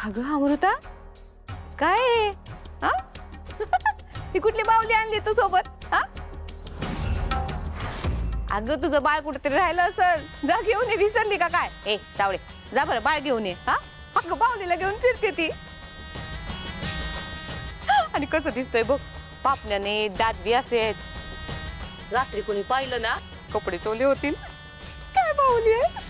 अगं अमृता काय आहे? हा? ही कुठली बावली आणली तू सोबत? हा? अगं तुझं बाळ कुठेतरी राहिलं असेल, जा घेऊन ये. विसरली का काय? ए सावळे, जा बरं बाळ घेऊन ये. हा अगं बावलीला घेऊन फिरते ती. आणि कसं दिसतंय बघ, पापण्याने दात बी असे आहेत. रात्री कोणी पाहिलं ना कपडे चोले होतील. काय बावली आहे.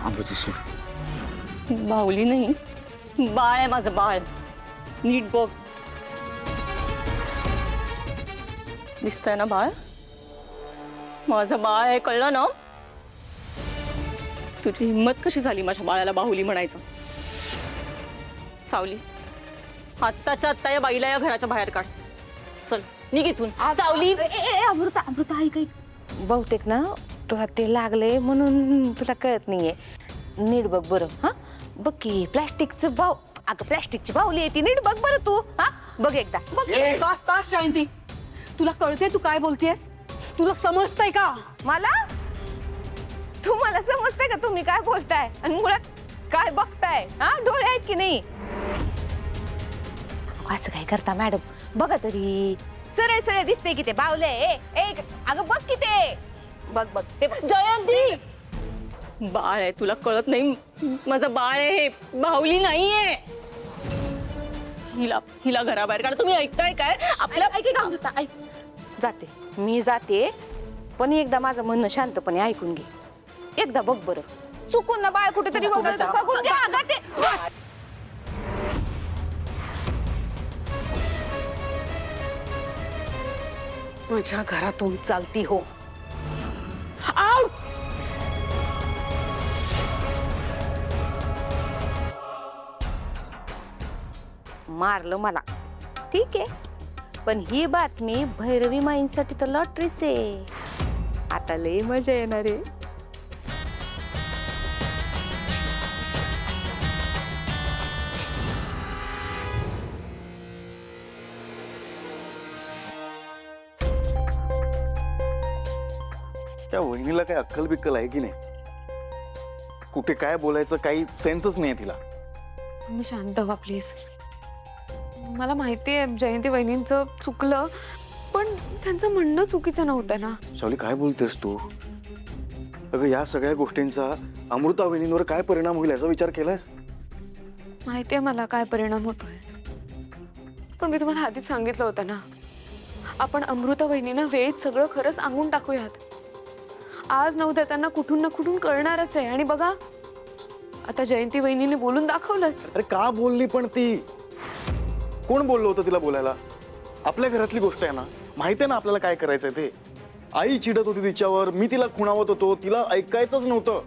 अमृतेश्वर बाहुली नाही, बाळ आहे माझं बाळ. नीट बघ. दिसतंय ना बाळ? माझं बाळ आहे, कळलं ना? तुझी हिम्मत कशी झाली माझ्या बाळाला बाहुली म्हणायचं? सावली, आत्ताच्या आत्ता या बाईला या घराच्या बाहेर काढ. चल निघ इथून. सावली. अमृता अमृता ऐक ऐक. बहुतेक ना तुला ते लागले म्हणून तुला कळत नाहीये. नीट बघ बरं. हा बघ की प्लास्टिकचं बाव. अगं प्लास्टिकची बाहुली आहे ती. नीट बघ बरं तू. हा बघ एकदा बघ. बस बस जयंती, तुला कळते तू काय बोलतेस? तुला समजतंय का? मला तुम्हाला समजतंय का तुम्ही काय बोलताय आणि मुळात काय बघताय? हा डोळे आहेत की नाही? असं काय करता मॅडम? बघा तरी सरळ सरळ दिसते की ते बावले. अगं बघ की ते. बघ बघ ते बघ. जयंती, बाळ आहे, तुला कळत नाही? माझं बाळ आहे हे, बाहुली नाहीये. हिला घराबाहेर काढ. तुम्ही ऐकताय काय? आपल्या अमृता ऐक. जाते मी जाते, पण एकदा माझं म्हणणं शांतपणे ऐकून घे. एकदा बघ बरं, चुकून ना बाळ कुठेतरी बघून घे. अगं ते माझ्या घरातून चालती हो. आउट. मारलं मला ठीक आहे, पण ही बातमी भैरवी माईंसाठी तर लॉटरीच आहे. आता लई मजा येणार आहे. त्या वहिनीला काही अक्कल बिक्कल आहे की नाही? कुठे काय बोलायचं काही सेन्सच नाही तिला. तुम्ही शांत व्हा प्लीज. मला माहिती आहे जयंती वहिनींचं चुकलं, पण त्यांचं म्हणणं चुकीचं नव्हतं ना. शावली काय बोलतेस तू? अगं या सगळ्या गोष्टींचा अमृता वहिनींवर काय परिणाम होईल याचा विचार केलायस? माहिती आहे मला काय परिणाम होतोय, पण मी तुम्हाला आधीच सांगितलं होतं ना, आपण अमृता वहिनींना वेळीच सगळं खरं सांगून टाकूयात. आज नव्हतं त्यांना कुठून ना कुठून कळणारच आहे. आणि बघा आता जयंती वहिनीने बोलून दाखवलंच. अरे का बोलली पण ती? कोण बोललो होतं तिला बोलायला? आपल्या घरातली गोष्ट आहे ना, माहिती आहे ना आपल्याला काय करायचंय ते. आई चिडत होती तिच्यावर, मी तिला खुणावत होतो, तिला ऐकायचंच नव्हतं.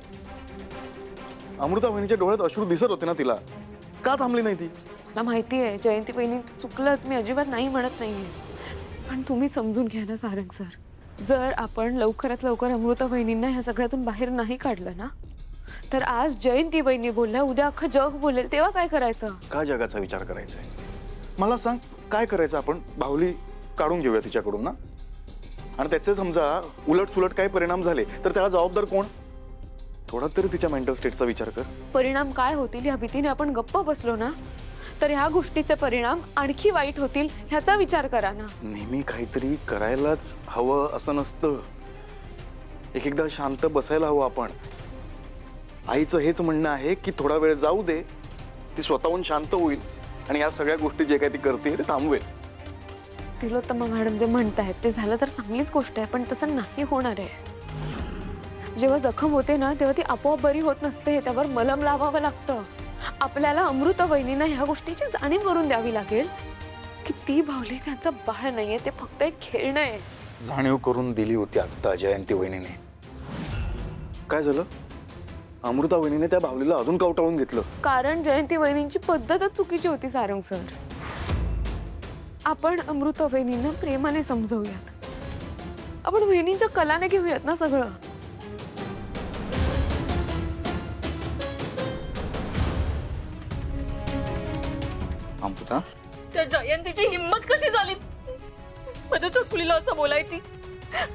अमृता वहिनीच्या डोळ्यात अश्रू दिसत होते ना तिला. का थांबली नाही ती? मला माहिती आहे जयंती वहिनी चुकलंच, मी अजिबात नाही म्हणत नाहीये, पण तुम्ही समजून घ्या ना सारंग सर. जर आपण लवकरात लवकर अमृता वहिनींना ह्या सगळ्यातून बाहेर नाही काढलं ना, तर आज जयंती वहिनी बोलल्या, उद्या अख्खं जग बोलेल, तेव्हा काय करायचं? का जगाचा विचार करायचा आहे? मला सांग काय करायचं आपण? बाहुली काढून घेऊया तिच्याकडून ना, आणि त्याचे समजा उलट सुलट काही परिणाम झाले तर त्याला जबाबदार कोण? थोडा तरी तिच्या मेंटल स्टेटचा विचार कर. परिणाम काय होतील या भीतीने आपण गप्प बसलो ना, तर ह्या गोष्टीचे परिणाम आणखी वाईट होतील ह्याचा विचार करा ना. नेहमी काहीतरी करायलाच हवं असं नसतं. एक एकदा शांत बसायला हवं आपण. आईचं हेच म्हणणं आहे की थोडा वेळ जाऊ दे, ती स्वतःहून शांत होईल आणि या सगळ्या गोष्टी जे काही ती करते ते थांबवेल. तिलोत्तमा मॅडम जे म्हणतायत ते झालं तर चांगलीच गोष्ट आहे, पण तसं नाही होणार आहे. जेव्हा जखम होते ना तेव्हा ती आपोआप बरी होत नसते, त्यावर मलम लावावं लागतं. आपल्याला अमृता वहिनींना ह्या गोष्टीची जाणीव करून द्यावी लागेल की ती बाहुली त्यांचं बाळ नाहीये, ते फक्त एक खेळणं आहे. जाणीव करून दिली होती आता जयंती वहिनीने. काय झालं? अमृता वहिनीने त्या बाहुलीला अजून कवटाळून घेतलं. कारण जयंती वहिनींची पद्धतच चुकीची होती सारंग सर. आपण अमृता वहिनींना प्रेमाने समजवूयात, आपण वहिनींच्या कलाने घेऊयात ना सगळं. अमृता त्या जयंतीची हिम्मत कशी झाली? माझ्या छकुलीला असं बोलायची?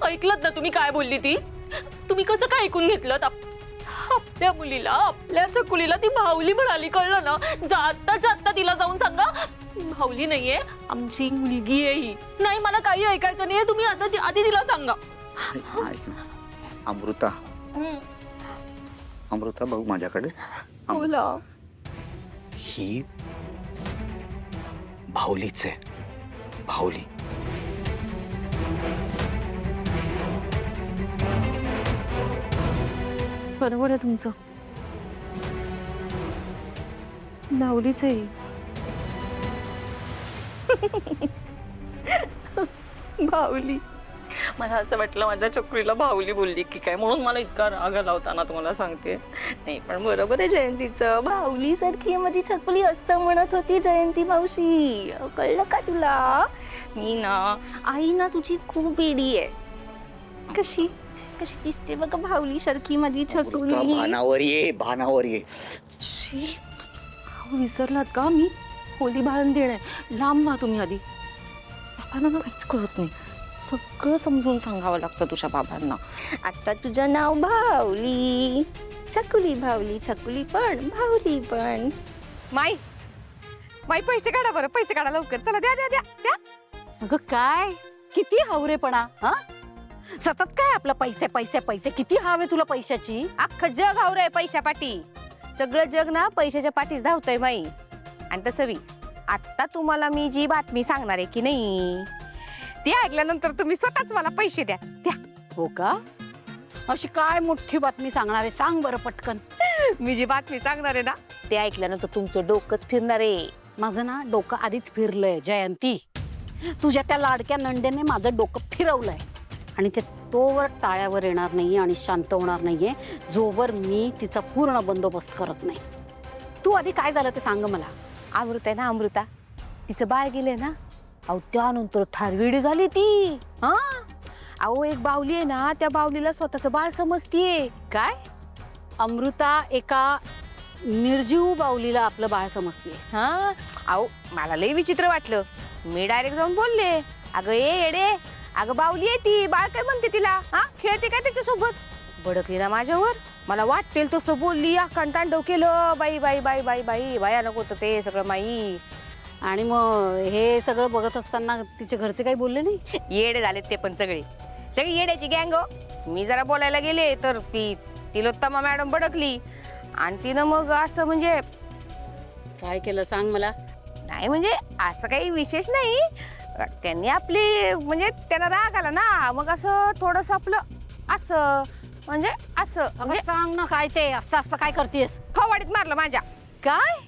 ऐकलत ना तुम्ही काय बोलली ती? तुम्ही कसं काय ऐकून घेतलं? आपल्या मुलीला, आपल्या छकुलीला ती भावली म्हणाली, कळलं ना? जाता तिला जाऊन सांगा भावली नाहीये, आमची मुलगी आहे ही. नाही, मला काही ऐकायचं नाहीये. तुम्ही आता आधी तिला सांगा. अमृता, अमृता बघ माझ्याकडे. बोला. ही भावलीच आहे, भावली. बरोबर आहे तुमचं. भावलीच आहे. भावली. मला असं वाटलं माझ्या छकुलीला भावली बोलली की काय, म्हणून मला इतका राग आला होता ना, तुम्हाला सांगते. नाही पण बरोबर आहे जयंतीचं. भावली सारखी माझी छकुली असं म्हणत होती जयंती मावशी. कळलं का तुला? मी ना, आई ना तुझी खूप वेडी आहे. कशी कशी दिसते बघा भावली सारखी माझी छकुली. अमृता, भानावर ये, भानावर ये. शी, विसरलात का? मी होली भाळण देणे. लांब व्हा तुम्ही आधी. बाबांना ना काहीच कळत नाही. सगळं समजून सांगावं लागतं तुझ्या बाबांना. आता तुझं नाव भावली, छकुली भावली, छकुली पण भावली पण. माई माई पैसे काढा बरं, पैसे काढा लवकर. चला द्या द्या द्या द्या. अगं काय किती हावरेपणा हा? सतत काय आपलं पैसे पैसे पैसे, किती हवे तुला पैशाची? अख्खं जग हावरंय पैशापाठी. सगळं जग ना पैशाच्या पाठीच धावतंय माई. आणि तसं बी आता तुम्हाला मी जी बातमी सांगणार आहे की नाही, ती ऐकल्यानंतर तुम्ही स्वतःच मला पैसे द्या द्या. हो का? अशी काय मोठी बातमी सांगणार आहे? सांग बरं पटकन. मी जी बातमी सांगणार आहे ना, ते ऐकल्यानंतर तुमचं डोकंच फिरणार आहे. माझं ना डोकं आधीच फिरलंय जयंती. तुझ्या त्या लाडक्या नंदेने माझं डोकं फिरवलंय आणि ते तोवर टाळ्यावर येणार नाहीये आणि शांत होणार नाहीये जोवर मी तिचा पूर्ण बंदोबस्त करत नाही. तू आधी काय झालं ते सांग मला. अमृता आहे ना, अमृता, तिचं बाळ गेलंय ना. अहो त्यानंतर ठारविडी झाली ती. हा अहो एक बावली आहे ना, त्या बावलीला स्वतःचं बाळ समजतीये. काय? अमृता एका निर्जीव बावलीला आपलं बाळ समजते? हा अहो मला लई विचित्र वाटलं. मी डायरेक्ट जाऊन बोलले, अगं ए येडे, अगं बावली आहे ती, बाळ काय म्हणते तिला? हा खेळते काय त्याच्यासोबत? भडकली ना माझ्यावर. मला वाटेल तसं बोलली, तांडव केलं. बाई बाई बाई बाई बाई भयानक होतं ते सगळं माई. आणि मग हे सगळं बघत असताना तिचे घरचे काही बोलले नाही? येडे झालेत ते पण सगळी सगळी येड्याची गँग. मी जरा बोलायला गेले तर ती तिलोत्तमा मॅडम भडकली आणि तिनं मग असं म्हणजे काय केलं सांग मला. नाही म्हणजे असं काही विशेष नाही. त्यांनी आपली म्हणजे त्यांना राग आला ना, मग असं थोडस आपलं असं म्हणजे असं अगं सांग ना काय ते असं असं काय करतेस? फवाडीत मारलं माझ्या. काय?